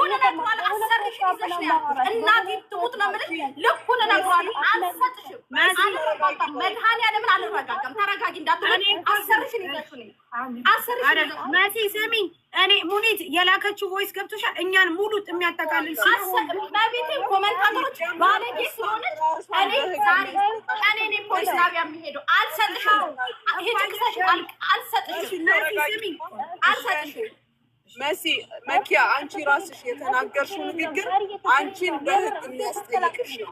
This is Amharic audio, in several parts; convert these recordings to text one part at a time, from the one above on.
ልኩን ነግሯል። አሰርሽ ይዘሽ ነው እናቴ ትሙት ነው የምልሽ። ልኩን ነግሯል። አልሰጥሽም። መድኃኒዓለምን አልረጋጋም። ተረጋጊ እንዳትሆን። አሰርሽን ይዘሽ ነው አሰርሽ መሲ ስሚ፣ እኔ ሙኒት የላከችው ቮይስ ገብቶሻል? እኛን ሙሉት የሚያጠቃልል በቤቴ ኮሜንታተሮች ባለጌ ስለሆነች እኔ ዛሬ እኔ ፖሊስ ጣቢያ የሚሄደው አልሰጥሽም። ይሄ ተክሰሽ አልሰጥሽም። መሲ ስሚ፣ አልሰጥሽም። መሲ መኪያ አንቺ ራስሽ የተናገርሽው ንግግር አንቺን በህግ የሚያስጠይቅሽ ነው።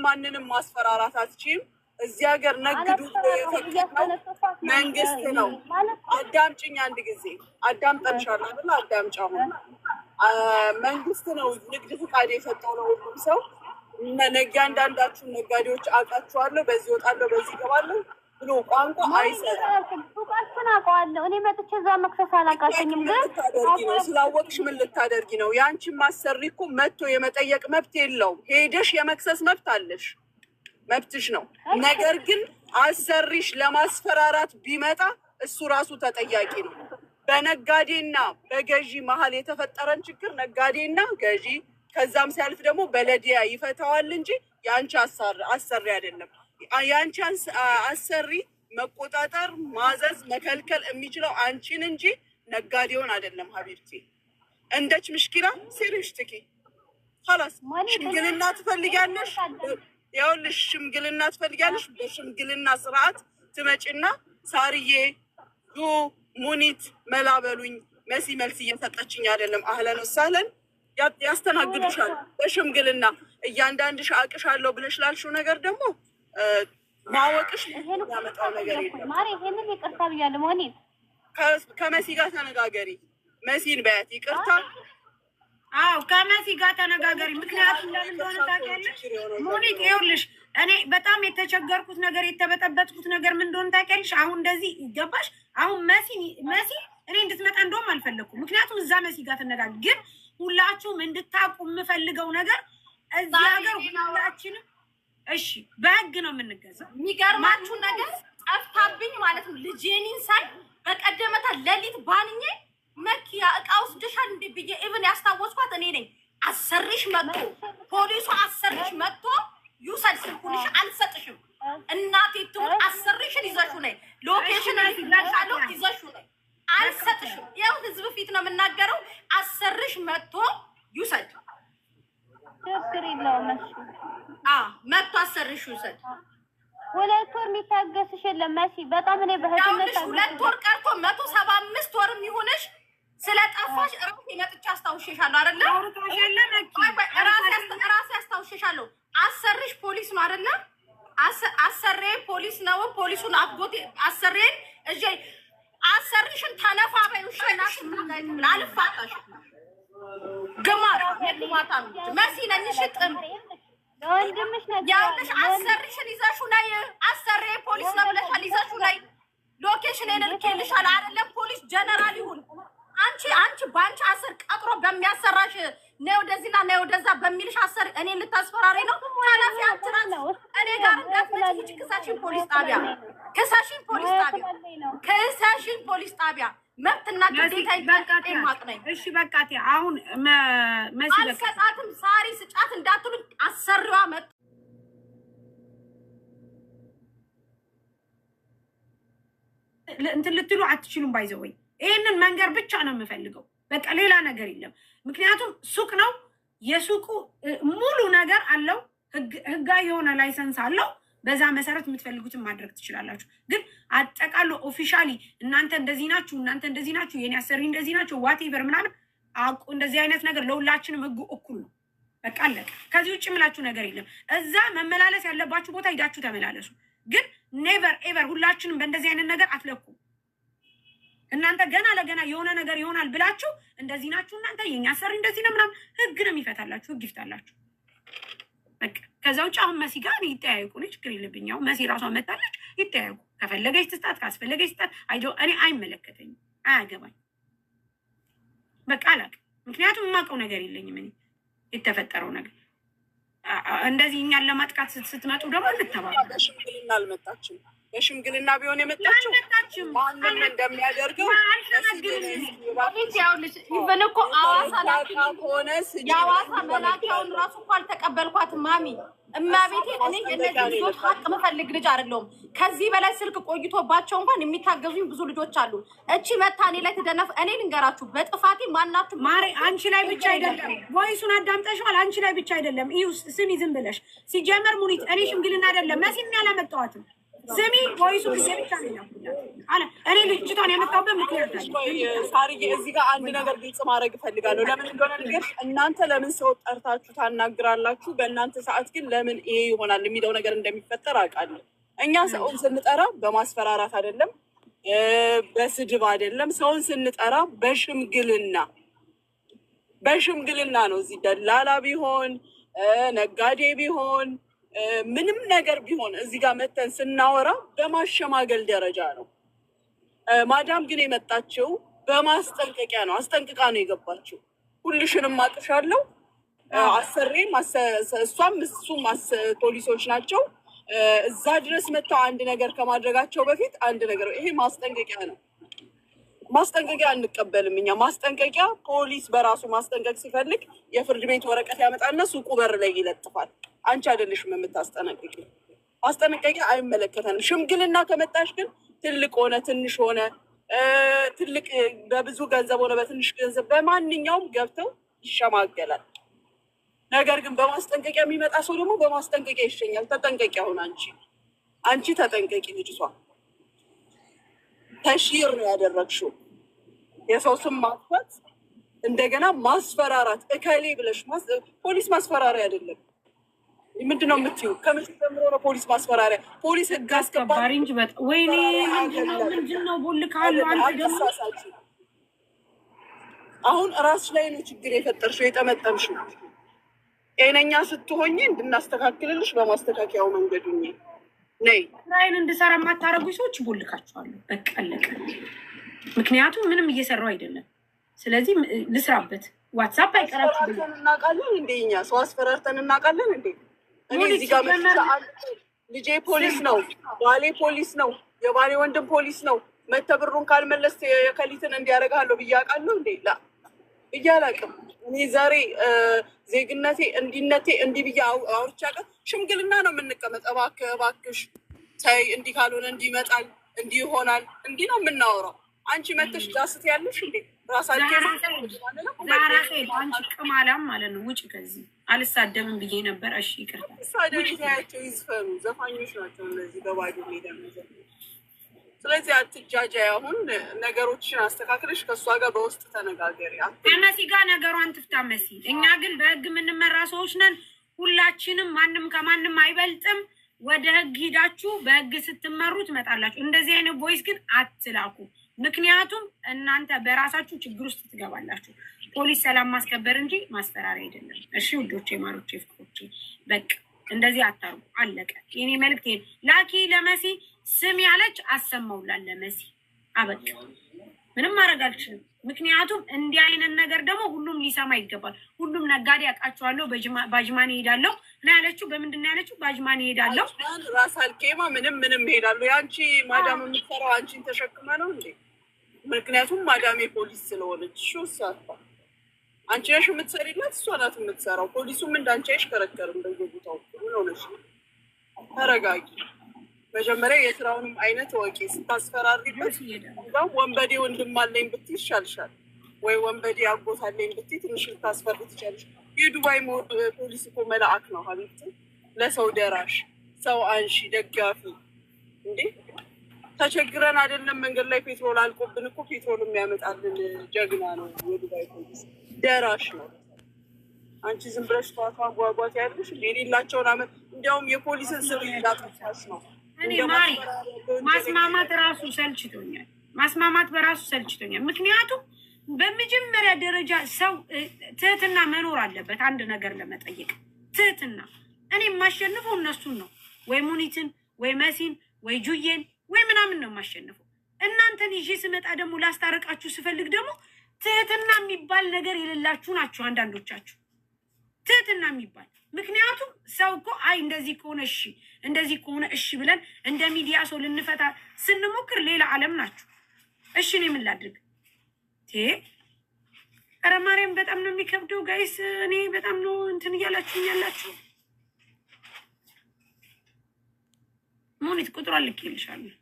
ማንንም ማስፈራራት አትችይም። እዚህ ሀገር ነግዱ የፈቀደው መንግስት ነው። አዳምጪኝ አንድ ጊዜ አዳምጠንሻለሁ አይደል? አዳምጪ። አሁን መንግስት ነው ንግድ ፍቃድ የሰጠው ነው ሁሉም ሰው። እያንዳንዳችሁን ነጋዴዎች አውቃችኋለሁ፣ በዚህ እወጣለሁ፣ በዚህ እገባለሁ ብሎ ቋንቋ አይሰራም። ሱቃችን አውቀዋለሁ እኔ መጥቼ እዛ መክሰስ አላቃተኝም። ግን ስላወቅሽ ምን ልታደርጊ ነው? የአንቺን ማሰሪ እኮ መጥቶ የመጠየቅ መብት የለውም። ሄደሽ የመክሰስ መብት አለሽ፣ መብትሽ ነው። ነገር ግን አሰሪሽ ለማስፈራራት ቢመጣ እሱ ራሱ ተጠያቂ ነው። በነጋዴና በገዢ መሀል የተፈጠረን ችግር ነጋዴና ገዢ ከዛም ሲያልፍ ደግሞ በለዲያ ይፈታዋል እንጂ የአንቺ አሰሪ አይደለም። የአንቺ አሰሪ መቆጣጠር፣ ማዘዝ፣ መከልከል የሚችለው አንቺን እንጂ ነጋዴውን አይደለም። ሀቢብቲ እንደች ምሽኪላ ሴሪሽ ትኪ خلاص ሽምግልና ትፈልጊያለሽ? ይኸውልሽ ሽምግልና ትፈልጊያለሽ? በሽምግልና ስርዓት ትመጪና ሳርዬ ሙኒት መላበሉኝ መሲ መልስ እየሰጠችኝ አይደለም። አህለን ወሳለን ያስተናግዱሻል በሽምግልና። እያንዳንድሽ አቅሻለሁ ብለሽ ላልሽው ነገር ደግሞ ማወቅሽ ያመጣው ነገር የለም። ማሪ ይሄንን ይቅርታ ብያለሁ። ሙኒት ከመሲ ጋር ተነጋገሪ። መሲን በያት ይቅርታ። አዎ ከመሲ ጋር ተነጋገሪ። ምክንያቱም ለምን እንደሆነ ታውቂያለሽ ሙኒት? ይኸውልሽ እኔ በጣም የተቸገርኩት ነገር የተበጠበጥኩት ነገር ምን እንደሆነ ታውቂያለሽ? አሁን እንደዚህ ይገባሽ። አሁን መሲ እኔ እንድትመጣ እንደውም አልፈለኩም። ምክንያቱም እዛ መሲ ጋር ተነጋገሪ። ግን ሁላችሁም እንድታውቁ የምፈልገው ነገር እዚህ ሀገር ሁላችንም እሺ በህግ ነው የምንገዛው። የሚገርማችሁ ነገር ጠፍታብኝ ማለት ነው። ልጄኒን ሳይ በቀደመታ ሌሊት ባንኜ መኪያ እቃ ወስደሻል እንዴ ብዬ ኢቭን ያስታወስኳት እኔ ነኝ። አሰርሽ መጥቶ ፖሊሱ አሰርሽ መጥቶ ይውሰድ ስልኩንሽ አልሰጥሽም እናቴ ትሙት አሰርሽን ይዘሹ ነይ ሎኬሽን ይላሻለሁ ይዘሹ ነይ አልሰጥሽም። ያው ህዝብ ፊት ነው የምናገረው። አሰርሽ መጥቶ ይውሰድ ችግር የለውም። እሺ መጥቶ አሰርሽ ይውሰድ። 2 ወር የሚታገስሽ የለም መሲ። በጣም እኔ በህዝነት 2 ወር ቀርቶ 175 ወርም ይሁንሽ ስለጠፋሽ እራሴ መጥቼ አስታውሽሻለሁ አይደለ? እራሴ አስታውሽሻለሁ። አሰርሽ ፖሊስ ነው አይደለ? አሰሬ ፖሊስ ነው። ፖሊሱን አጎቴ አሰሬን እጄ አሰርሽን ተነፋበይ ውሽናሽ ላልፋታሽ ግማታ የግማታ መሲ ነኝ። ሽጥም ወንድምሽ ነው ያለሽ አሰርሽን ይዘሹ ነይ። አሰሬ ፖሊስ ነው ብለሻል። ይዘሹ ነይ ሎኬሽን ልኬልሻል አይደለም? ፖሊስ ጀነራል ይሁን አንቺ ባንቺ አሰር ቀጥሮ በሚያሰራሽ ነው ወደዚህና ነው ወደዛ በሚልሽ አሰር እኔ ልታስፈራሪ ነው። ታላፊ አንተና እኔ ጋር እንዳትመጪ ክሳሽን ፖሊስ ጣቢያ ክሳሽን ፖሊስ ጣቢያ መብትና ግዴታ ይጠቃቀኝ ማቅነኝ። እሺ በቃ አሁን መሲ አልሰጣትም። ሳሪ ስጫት እንዳትሉ አሰሪዋ መጥ እንትን ልትሉ አትችሉም። ባይዘወይ ይሄንን መንገር ብቻ ነው የምፈልገው። በቃ ሌላ ነገር የለም። ምክንያቱም ሱቅ ነው። የሱቁ ሙሉ ነገር አለው። ህጋዊ የሆነ ላይሰንስ አለው። በዛ መሰረት የምትፈልጉትን ማድረግ ትችላላችሁ። ግን አጠቃሎ ኦፊሻሊ እናንተ እንደዚህ ናችሁ፣ እናንተ እንደዚህ ናችሁ፣ የኔ አሰሪ እንደዚህ ናቸው ዋቴቨር ምናምን አቁ። እንደዚህ አይነት ነገር ለሁላችንም ህጉ እኩል ነው። በቃ አለቀ። ከዚህ ውጭ ምላችሁ ነገር የለም። እዛ መመላለስ ያለባችሁ ቦታ ሂዳችሁ ተመላለሱ። ግን ኔቨር ኤቨር ሁላችንም በእንደዚህ አይነት ነገር አትለኩም። እናንተ ገና ለገና የሆነ ነገር ይሆናል ብላችሁ እንደዚህ ናችሁ እናንተ የኛ አሰሪ እንደዚህ ነው ምናምን ህግ ነው የሚፈታላችሁ፣ ህግ ይፍታላችሁ። በቃ ከዛ ውጭ አሁን መሲ ጋር ይጠያየቁ ነው፣ ችግር የለብኝ። አሁን መሲ ራሷ መጣለች፣ ይጠያየቁ። ከፈለገች ትስጣት፣ ካስፈለገች ትስጣት። እኔ አይመለከተኝም፣ አያገባኝ። በቃ አላውቅም። ምክንያቱም የማውቀው ነገር የለኝም። እኔ የተፈጠረው ነገር እንደዚህ እኛን ለማጥቃት ስትመጡ ደግሞ እንተባበራለን። በሽምግልና አልመጣችም። በሽምግልና ቢሆን የመጣችው አልተናገረችም። ማንም እንደሚያደርገው አቤት ያውልሽ ኢቨን እኮ አዋሳ ሆነ የአዋሳ መላኪያውን ራሱ እኮ አልተቀበልኳትም ማሚ እማቤቴን። እኔ የእነዚህ ልጆች ሀቅ ምፈልግ ልጅ አይደለሁም። ከዚህ በላይ ስልክ ቆይቶባቸው እንኳን የሚታገዙኝ ብዙ ልጆች አሉ። እቺ መታ እኔ ላይ ትደነፍ። እኔ ልንገራችሁ በጥፋቴ ማናችሁ ማሪ አንቺ ላይ ብቻ አይደለም፣ ቮይሱን አዳምጠሽዋል። አንቺ ላይ ብቻ አይደለም። እዩ ስሚ ዝም ብለሽ ሲጀመር ሙኒት እኔ ሽምግልና አይደለም መሲም ያላመጣኋትም ስሚ ቮይሱ ብቻ ነው አለ። እኔ ልጅቷን ያመጣሁበት ምክንያት አለ። ሳርዬ እዚህ ጋር አንድ ነገር ግልጽ ማድረግ እፈልጋለሁ። ለምን እንደሆነ ነገር እናንተ ለምን ሰው ጠርታችሁ ታናግራላችሁ፣ በእናንተ ሰዓት ግን ለምን ይሄ ይሆናል የሚለው ነገር እንደሚፈጠር አውቃለሁ። እኛ ሰውን ስንጠራ በማስፈራራት አይደለም፣ በስድብ አይደለም። ሰውን ስንጠራ በሽምግልና ነው። እዚህ ደላላ ቢሆን ነጋዴ ቢሆን ምንም ነገር ቢሆን እዚህ ጋር መተን ስናወራ በማሸማገል ደረጃ ነው። ማዳም ግን የመጣችው በማስጠንቀቂያ ነው። አስጠንቅቃ ነው የገባችው። ሁልሽንም አጥሻለሁ፣ አሰሬም እሷም እሱም ፖሊሶች ናቸው። እዛ ድረስ መጥተው አንድ ነገር ከማድረጋቸው በፊት አንድ ነገር፣ ይሄ ማስጠንቀቂያ ነው። ማስጠንቀቂያ አንቀበልም እኛ። ማስጠንቀቂያ ፖሊስ በራሱ ማስጠንቀቅ ሲፈልግ የፍርድ ቤት ወረቀት ያመጣና ሱቁ በር ላይ ይለጥፋል። አንቺ አይደለሽም የምታስጠነቅቂ። ማስጠንቀቂያ አይመለከተንም። ሽምግልና ከመጣሽ ግን ትልቅ ሆነ ትንሽ ሆነ ትልቅ በብዙ ገንዘብ ሆነ በትንሽ ገንዘብ በማንኛውም ገብተው ይሸማገላል። ነገር ግን በማስጠንቀቂያ የሚመጣ ሰው ደግሞ በማስጠንቀቂያ ይሸኛል። ተጠንቀቂ። አሁን አንቺ ተጠንቀቂ። ልጅቷ ተሽይር ነው ያደረግሽው። የሰው ስም ማጥፋት፣ እንደገና ማስፈራራት። እከሌ ብለሽ ፖሊስ ማስፈራሪያ አይደለም። ምንድነው የምትይው? ከምን ጀምሮ ነው ፖሊስ ማስፈራሪያ? ፖሊስ ህግ አስከባሪ እንጂ ወይኔ ምንድነው ቦልካሉ። አንተ ደግሞ አሁን ራስሽ ላይ ነው ችግር የፈጠርሽው የጠመጠምሽው። ጤነኛ ስትሆኝ እንድናስተካክልልሽ በማስተካከያው መንገዱኝ ነይ። ስራዬን እንድሰራ የማታረጉ ሰዎች ቦልካችኋለሁ። በቃ አለቀ። ምክንያቱም ምንም እየሰራው አይደለም። ስለዚህ ልስራበት። ዋትሳፕ አይቀራችሁ እናውቃለን እንዴ? እኛ ሰው አስፈራርተን እናውቃለን እንዴ? እኔ እዚህ ጋር ልጄ ፖሊስ ነው፣ ባሌ ፖሊስ ነው፣ የባሌ ወንድም ፖሊስ ነው። መተብሩን ካልመለስ የከሊትን እንዲያደርጋለሁ ብዬ አውቃለሁ እንዴ? ላ ብዬ አላውቅም። እኔ ዛሬ ዜግነቴ እንዲነቴ እንዲህ ብዬ አውርቼ አውቃለሁ። ሽምግልና ነው የምንቀመጥ። እባክህ እባክሽ ተይ፣ እንዲህ ካልሆነ እንዲህ ይመጣል፣ እንዲህ ይሆናል፣ እንዲህ ነው የምናወራው። አንቺ መተሽ ዳስት ያለሽ እንዴ? ራሳቸው አንቺ ቅማላም ማለት ነው። ውጭ ከዚህ አልሳደብም ብዬ ነበር። እሺ ይቅርታ። ሳደያቸው ይዝፈኑ፣ ዘፋኞች ናቸው እነዚህ በባዶ ሜዳ። ስለዚህ አትጃጃይ። አሁን ነገሮችን አስተካክለሽ ከእሷ ጋር በውስጥ ተነጋገሪ። ከመሲ ጋር ነገሯን ትፍታ መሲ። እኛ ግን በህግ የምንመራ ሰዎች ነን ሁላችንም። ማንም ከማንም አይበልጥም። ወደ ህግ ሂዳችሁ በህግ ስትመሩ ትመጣላችሁ። እንደዚህ አይነት ቮይስ ግን አትላኩ። ምክንያቱም እናንተ በራሳችሁ ችግር ውስጥ ትገባላችሁ። ፖሊስ ሰላም ማስከበር እንጂ ማስፈራሪያ አይደለም። እሺ ውዶቼ፣ ማሮቼ፣ ፍቅሮቼ በቃ እንደዚህ አታርጉ። አለቀ። የኔ መልዕክት ላኪ ለመሲ ስም ያለች አሰማውላል ለመሲ አበቃ። ምንም ማድረግ አልችልም። ምክንያቱም እንዲህ አይነት ነገር ደግሞ ሁሉም ሊሰማ ይገባል። ሁሉም ነጋዴ አውቃቸዋለሁ። ባጅማን ይሄዳለሁ እና ያለችው በምንድን ነው ያለችው? ባጅማን ይሄዳለሁ። ራስ አልኬማ ምንም ይሄዳሉ። የአንቺ ማዳም የምትሰራው አንቺን ተሸክመ ነው እንዴ? ምክንያቱም ማዳሜ ፖሊስ ስለሆነች ሾሳፋ አንቺ ነሽ የምትሰሪላት፣ እሷ ናት የምትሰራው። ፖሊሱም እንዳንቺ አይሽከረከርም በየቦታው። ምን ሆነሽ? ተረጋጊ። መጀመሪያ የስራውንም አይነት ወቂ። ስታስፈራሪበት እዛም ወንበዴ ወንድም አለኝ ብትይ ይሻልሻል፣ ወይ ወንበዴ አጎት አለኝ ብትይ ትንሽ ልታስፈሪ ትችያለሽ። የዱባይ ፖሊስ እኮ መልአክ ነው ሀቢብቲ፣ ለሰው ደራሽ፣ ሰው አንሺ፣ ደጋፊ። እንዴ ተቸግረን አይደለም መንገድ ላይ ፔትሮል አልቆብን እኮ ፔትሮል የሚያመጣልን ጀግና ነው። የዱባይ ፖሊስ ደራሽ ነው። አንቺ ዝም ብለሽ ቷቷ ጓጓት ያለሽ የሌላቸውን አመት። እንዲያውም የፖሊስን ስር ላጥፋሽ ነው። እኔ ማሪ ማስማማት ራሱ ሰልችቶኛል። ማስማማት በራሱ ሰልችቶኛል። ምክንያቱም በመጀመሪያ ደረጃ ሰው ትህትና መኖር አለበት። አንድ ነገር ለመጠየቅ ትህትና። እኔ የማሸንፈው እነሱን ነው፣ ወይ ሙኒትን፣ ወይ መሲን፣ ወይ ጁዬን፣ ወይ ምናምን ነው የማሸንፈው። እናንተን ይዤ ስመጣ ደግሞ ላስታረቃችሁ ስፈልግ ደግሞ ትህትና የሚባል ነገር የሌላችሁ ናችሁ አንዳንዶቻችሁ። ትህትና የሚባል ምክንያቱም ሰው እኮ አይ እንደዚህ ከሆነ እሺ እንደዚህ ከሆነ እሺ ብለን እንደ ሚዲያ ሰው ልንፈታ ስንሞክር ሌላ ዓለም ናችሁ። እሺ እኔ ምን ላድርግ? ኧረ ማርያም በጣም ነው የሚከብደው ጋይስ። እኔ በጣም ነው እንትን እያላችሁ ያላችሁ። ሞኒት ቁጥሯን ልኬልሻለሁ።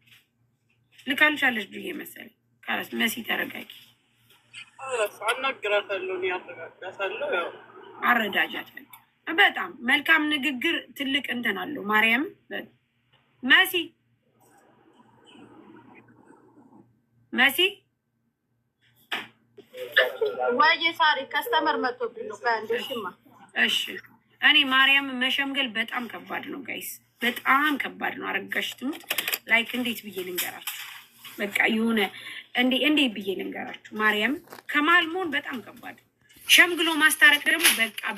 ልካልሻለች ብዬ መሰለኝ። ካላስ መሲ ተረጋጊ። አናግራታለሁ እኔ አረጋጋታለሁ። ያው አረዳጃት በጣም መልካም ንግግር ትልቅ እንትን አለው። ማርያም መሲ ወይ ሳሪ ከስተመር መጥቶብኝ ነው ከአንደሽማ። እሺ እኔ ማርያም መሸምገል በጣም ከባድ ነው ጋይስ፣ በጣም ከባድ ነው። አረጋሽ ትሙት ላይክ እንዴት ብዬ ልንገራችሁ? በቃ የሆነ እንዴ ብዬ ልንገራችሁ? ማርያም ከመሀል መሆን በጣም ከባድ ነው። ሸምግሎ ማስታረቅ ደግሞ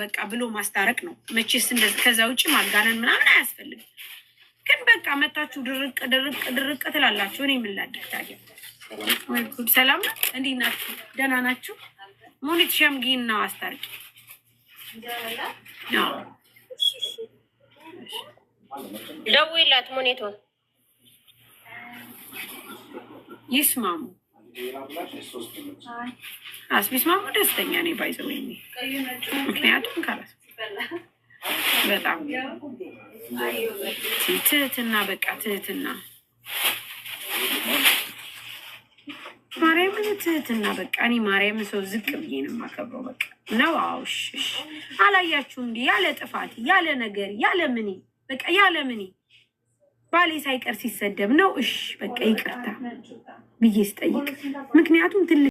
በቃ ብሎ ማስታረቅ ነው። መቼስ እንደዚህ ከዛ ውጭ ማጋነን ምናምን አያስፈልግም። ግን በቃ መታችሁ ድርቅ ትላላችሁ። እኔ ምን ላድርግ ታዲያ? ሰላም ነው? እንዴት ናችሁ? ደህና ናችሁ? ሞኒት ሸምጊና አስታርቂ። ደውይላት ሞኒቶን ይስማሙ። ቢስማሙ ደስተኛ ነኝ ባይዘው ምክንያቱም ካላስ በጣም ትህትና በቃ ትህትና ማርያምን ትህትና በቃ እኔ ማርያምን ሰው ዝቅ ብዬ ነው የማከብረው። በቃ ነው አውሽ አላያችሁ እንዲ ያለ ጥፋት ያለ ነገር ያለ ምኔ በቃ ያለ ምኔ ባሌ ሳይቀር ሲሰደብ ነው እሺ በቃ ይቅርታ ብዬ ስጠይቅ ምክንያቱም ትልቅ